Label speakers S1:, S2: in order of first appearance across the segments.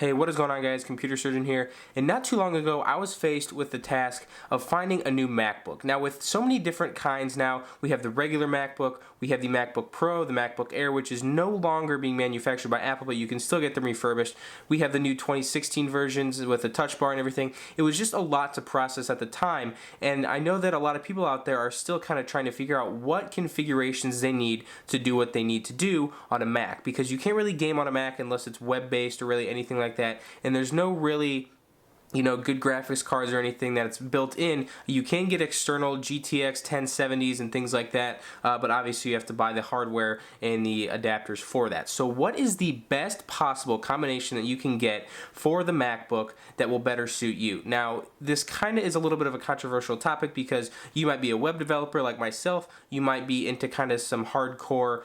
S1: Hey, what is going on, guys? Computer Surgeon here. And not too long ago, I was faced with the task of finding a new MacBook. Now, with so many different kinds now, we have the regular MacBook, we have the MacBook Pro, the MacBook Air, which is no longer being manufactured by Apple, but you can still get them refurbished. We have the new 2016 versions with a touch bar and everything. It was just a lot to process at the time, and I know that a lot of people out there are still kind of trying to figure out what configurations they need to do what they need to do on a Mac, because you can't really game on a Mac unless it's web-based or really anything like that, and there's no really good graphics cards or anything that's built in. You can get external GTX 1070s and things like that, but obviously you have to buy the hardware and the adapters for that. So what is the best possible combination that you can get for the MacBook that will better suit you? Now, this kind of is a little bit of a controversial topic because you might be a web developer like myself, you might be into kind of some hardcore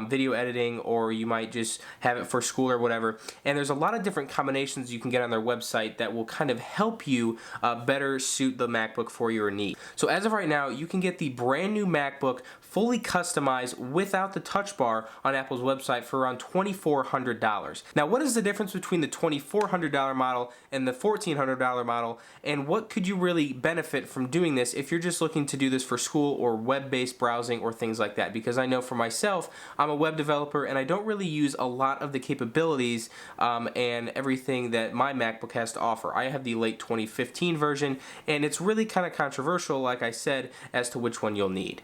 S1: video editing, or you might just have it for school or whatever, and there's a lot of different combinations you can get on their website that will kind of help you better suit the MacBook for your needs. So as of right now, you can get the brand new MacBook fully customized without the touch bar on Apple's website for around $2,400. Now, what is the difference between the $2,400 model and the $1,400 model, and what could you really benefit from doing this if you're just looking to do this for school or web-based browsing or things like that? Because I know for myself, I'm a web developer and I don't really use a lot of the capabilities and everything that my MacBook has to offer. I have the late 2015 version, and it's really kind of controversial, like I said, as to which one you'll need.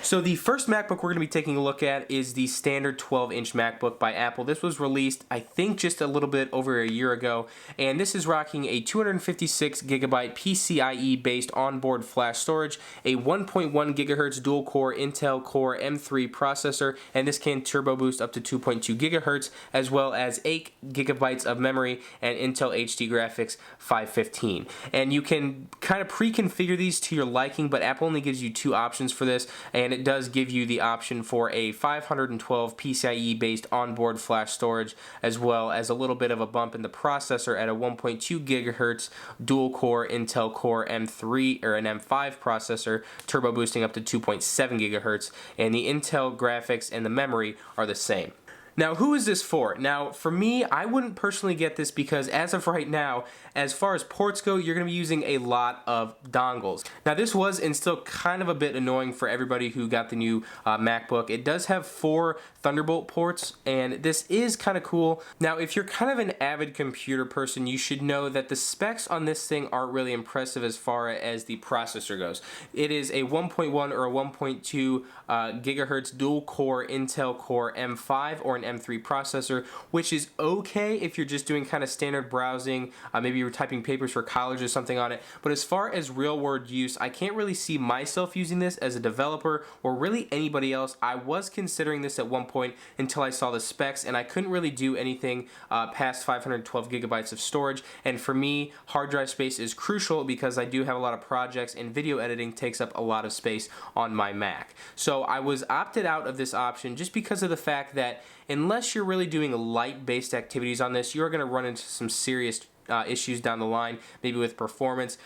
S1: So the first MacBook we're going to be taking a look at is the standard 12-inch MacBook by Apple. This was released, I think, just a little bit over a year ago, and this is rocking a 256 gigabyte PCIe-based onboard flash storage, a 1.1 gigahertz dual-core Intel Core M3 processor, and this can turbo boost up to 2.2 gigahertz, as well as 8 gigabytes of memory and Intel HD graphics 515. And you can kind of pre-configure these to your liking, but Apple only gives you two options for this, and it does give you the option for a 512 PCIe-based onboard flash storage, as well as a little bit of a bump in the processor at a 1.2 gigahertz dual-core Intel Core M3 or an M5 processor, turbo boosting up to 2.7 gigahertz, and the Intel graphics and the memory are the same. Now, who is this for? Now, for me, I wouldn't personally get this because as of right now, as far as ports go, you're going to be using a lot of dongles. Now, this was and still kind of a bit annoying for everybody who got the new MacBook. It does have 4 Thunderbolt ports, and this is kind of cool. Now, if you're kind of an avid computer person, you should know that the specs on this thing aren't really impressive as far as the processor goes. It is a 1.1 or a 1.2 gigahertz dual-core Intel Core M5 or an M3 processor, which is okay if you're just doing kind of standard browsing, maybe you're typing papers for college or something on it, but as far as real-world use, I can't really see myself using this as a developer or really anybody else. I was considering this at one point until I saw the specs, and I couldn't really do anything past 512 gigabytes of storage, and for me, hard drive space is crucial because I do have a lot of projects, and video editing takes up a lot of space on my Mac. So I was opted out of this option just because of the fact that unless you're really doing light-based activities on this, you're going to run into some serious issues down the line, maybe with performance.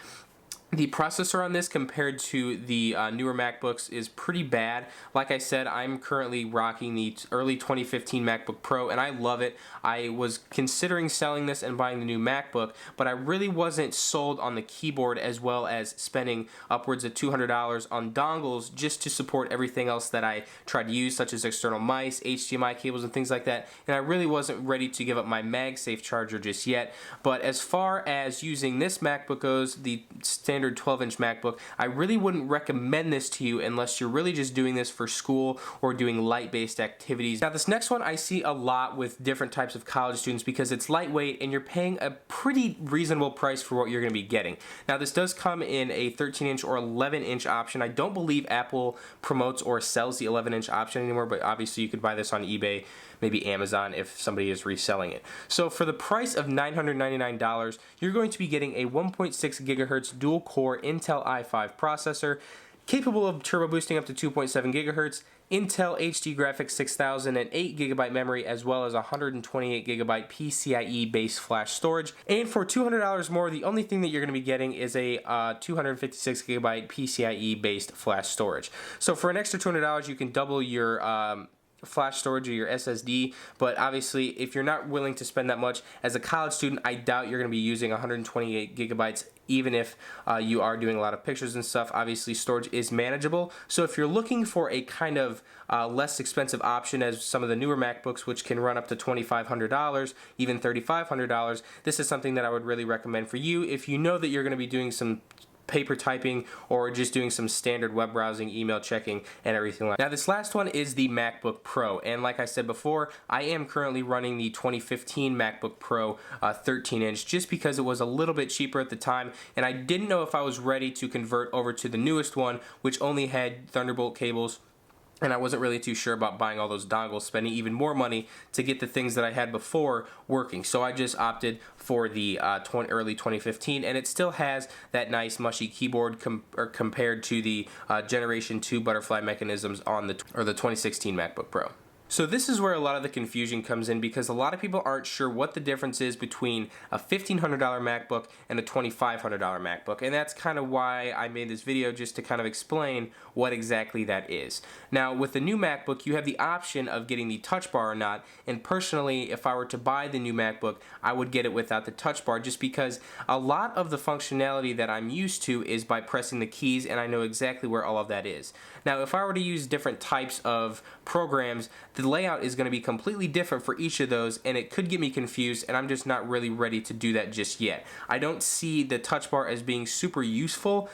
S1: The processor on this compared to the newer MacBooks is pretty bad. Like I said, I'm currently rocking the early 2015 MacBook Pro, and I love it. I was considering selling this and buying the new MacBook, but I really wasn't sold on the keyboard, as well as spending upwards of $200 on dongles just to support everything else that I tried to use, such as external mice, HDMI cables, and things like that. And I really wasn't ready to give up my MagSafe charger just yet. But as far as using this MacBook goes, the standard 12-inch MacBook, I really wouldn't recommend this to you unless you're really just doing this for school or doing light-based activities. Now, this next one I see a lot with different types of college students because it's lightweight and you're paying a pretty reasonable price for what you're going to be getting. Now, this does come in a 13-inch or 11-inch option. I don't believe Apple promotes or sells the 11-inch option anymore, but obviously you could buy this on eBay, maybe Amazon if somebody is reselling it. So for the price of $999, you're going to be getting a 1.6 gigahertz dual-core Intel i5 processor, capable of turbo boosting up to 2.7 gigahertz, Intel HD graphics 6000 and 8 gigabyte memory, as well as 128 gigabyte PCIe based flash storage. And for $200 more, the only thing that you're going to be getting is a 256 gigabyte PCIe based flash storage. So for an extra $200, you can double your flash storage or your SSD, but obviously if you're not willing to spend that much as a college student, I doubt you're going to be using 128 gigabytes even if you are doing a lot of pictures and stuff. Obviously storage is manageable, so if you're looking for a kind of less expensive option as some of the newer MacBooks, which can run up to $2,500, even $3,500, this is something that I would really recommend for you if you know that you're going to be doing some paper typing or just doing some standard web browsing, email checking, and everything like that. Now this last one is the MacBook Pro, and like I said before, I am currently running the 2015 MacBook Pro 13-inch just because it was a little bit cheaper at the time, and I didn't know if I was ready to convert over to the newest one, which only had Thunderbolt cables. And I wasn't really too sure about buying all those dongles, spending even more money to get the things that I had before working. So I just opted for the early 2015, and it still has that nice mushy keyboard compared to the Generation 2 butterfly mechanisms on the 2016 MacBook Pro. So this is where a lot of the confusion comes in, because a lot of people aren't sure what the difference is between a $1,500 MacBook and a $2,500 MacBook, and that's kind of why I made this video, just to kind of explain what exactly that is. Now with the new MacBook, you have the option of getting the touch bar or not, and personally if I were to buy the new MacBook, I would get it without the touch bar, just because a lot of the functionality that I'm used to is by pressing the keys, and I know exactly where all of that is. Now if I were to use different types of programs, the layout is going to be completely different for each of those, and it could get me confused, and I'm just not really ready to do that just yet. I don't see the touch bar as being super useful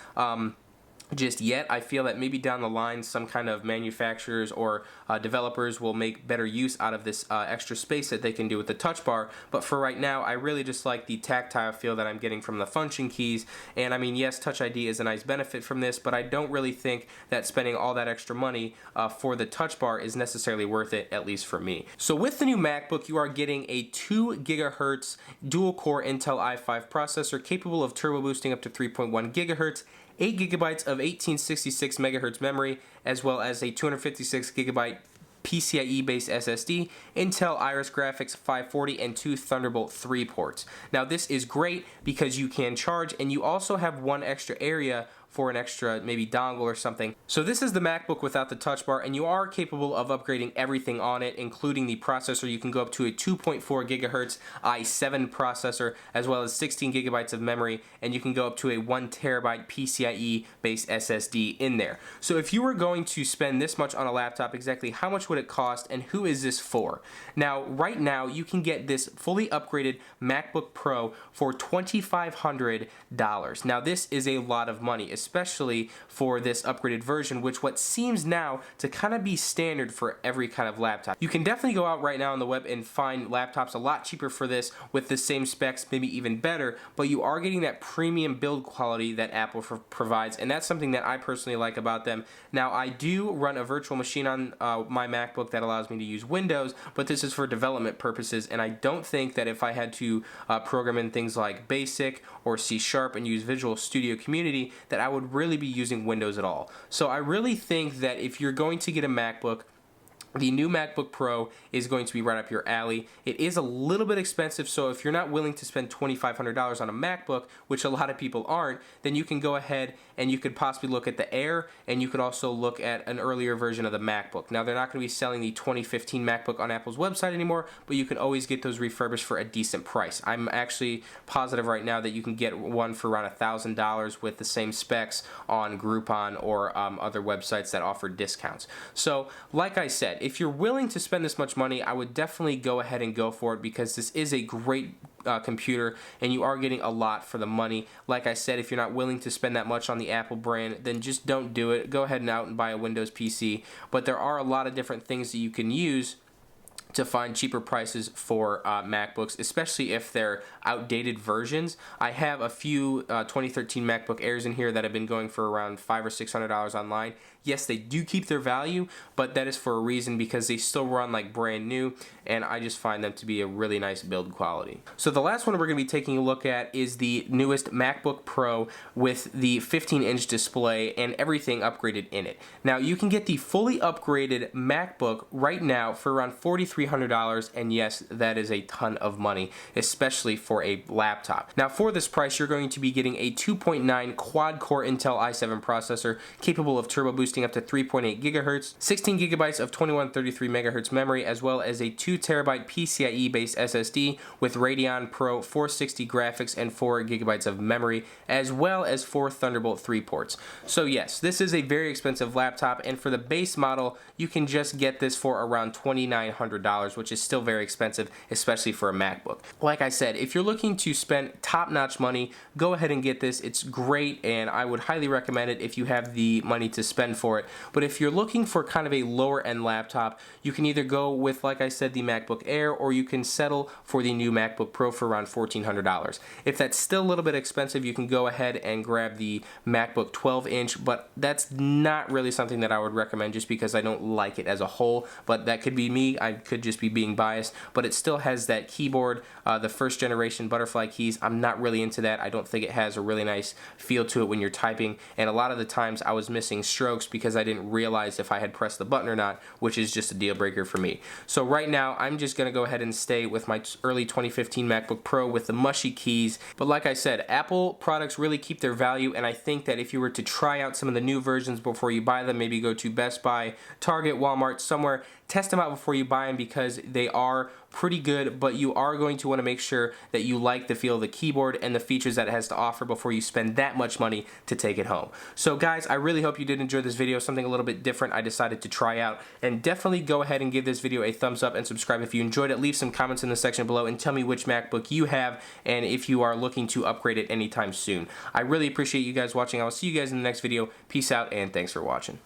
S1: just yet. I feel that maybe down the line some kind of manufacturers or developers will make better use out of this extra space that they can do with the touch bar, but for right now I really just like the tactile feel that I'm getting from the function keys. And I mean, yes, Touch ID is a nice benefit from this, but I don't really think that spending all that extra money for the touch bar is necessarily worth it, at least for me. So with the new MacBook, you are getting a 2 gigahertz dual core Intel i5 processor capable of turbo boosting up to 3.1 gigahertz, 8 gigabytes of 1866 megahertz memory, as well as a 256 gigabyte PCIe based SSD, Intel Iris Graphics 540, and 2 Thunderbolt 3 ports. Now this is great because you can charge, and you also have one extra area for an extra maybe dongle or something. So this is the MacBook without the touch bar, and you are capable of upgrading everything on it, including the processor. You can go up to a 2.4 gigahertz i7 processor, as well as 16 gigabytes of memory, and you can go up to a 1 terabyte PCIe based SSD in there. So if you were going to spend this much on a laptop, exactly how much would it cost, and who is this for? Now right now you can get this fully upgraded MacBook Pro for $2,500. Now this is a lot of money, especially for this upgraded version, which what seems now to kind of be standard for every kind of laptop. You can definitely go out right now on the web and find laptops a lot cheaper for this with the same specs, maybe even better, but you are getting that premium build quality that Apple provides, and that's something that I personally like about them. Now I do run a virtual machine on my MacBook that allows me to use Windows, but this is for development purposes, and I don't think that if I had to program in things like BASIC or C# and use Visual Studio Community, that I would really be using Windows at all. So I really think that if you're going to get a MacBook, the new MacBook Pro is going to be right up your alley. It is a little bit expensive, so if you're not willing to spend $2,500 on a MacBook, which a lot of people aren't, then you can go ahead and you could possibly look at the Air, and you could also look at an earlier version of the MacBook. Now they're not going to be selling the 2015 MacBook on Apple's website anymore, but you can always get those refurbished for a decent price. I'm actually positive right now that you can get one for around $1,000 with the same specs on Groupon or other websites that offer discounts. So like I said, if you're willing to spend this much money, I would definitely go ahead and go for it, because this is a great computer and you are getting a lot for the money. Like I said, if you're not willing to spend that much on the Apple brand, then just don't do it. Go ahead and out and buy a Windows PC, but there are a lot of different things that you can use to find cheaper prices for MacBooks, especially if they're outdated versions. I have a few 2013 MacBook Airs in here that have been going for around $500 or $600 online. Yes, they do keep their value, but that is for a reason, because they still run like brand new, and I just find them to be a really nice build quality. So the last one we're going to be taking a look at is the newest MacBook Pro with the 15-inch display and everything upgraded in it. Now you can get the fully upgraded MacBook right now for around $4,300, and yes, that is a ton of money, especially for a laptop. Now for this price, you're going to be getting a 2.9 quad-core Intel i7 processor capable of turbo boosting boosting up to 3.8 gigahertz, 16 gigabytes of 2133 megahertz memory, as well as a 2 terabyte PCIe based SSD with Radeon Pro 460 graphics and 4 gigabytes of memory, as well as 4 Thunderbolt 3 ports. So yes, this is a very expensive laptop, and for the base model, you can just get this for around $2,900, which is still very expensive, especially for a MacBook. Like I said, if you're looking to spend top-notch money, go ahead and get this. It's great, and I would highly recommend it if you have the money to spend for it. But if you're looking for kind of a lower-end laptop, you can either go with, like I said, the MacBook Air, or you can settle for the new MacBook Pro for around $1,400. If that's still a little bit expensive, you can go ahead and grab the MacBook 12-inch, but that's not really something that I would recommend just because I don't like it as a whole. But that could be me. I could just be being biased, but it still has that keyboard, the first generation butterfly keys. I'm not really into that. I don't think it has a really nice feel to it when you're typing, and a lot of the times I was missing strokes because I didn't realize if I had pressed the button or not, which is just a deal breaker for me. So right now I'm just going to go ahead and stay with my early 2015 MacBook Pro with the mushy keys. But like I said, Apple products really keep their value, and I think that if you were to try out some of the new versions before you buy them, maybe go to Best Buy, Target, Walmart, somewhere, test them out before you buy them because they are pretty good, but you are going to want to make sure that you like the feel of the keyboard and the features that it has to offer before you spend that much money to take it home. So guys, I really hope you did enjoy this video, something a little bit different I decided to try out, and definitely go ahead and give this video a thumbs up and subscribe if you enjoyed it. Leave some comments in the section below and tell me which MacBook you have and if you are looking to upgrade it anytime soon. I really appreciate you guys watching. I will see you guys in the next video. Peace out, and thanks for watching.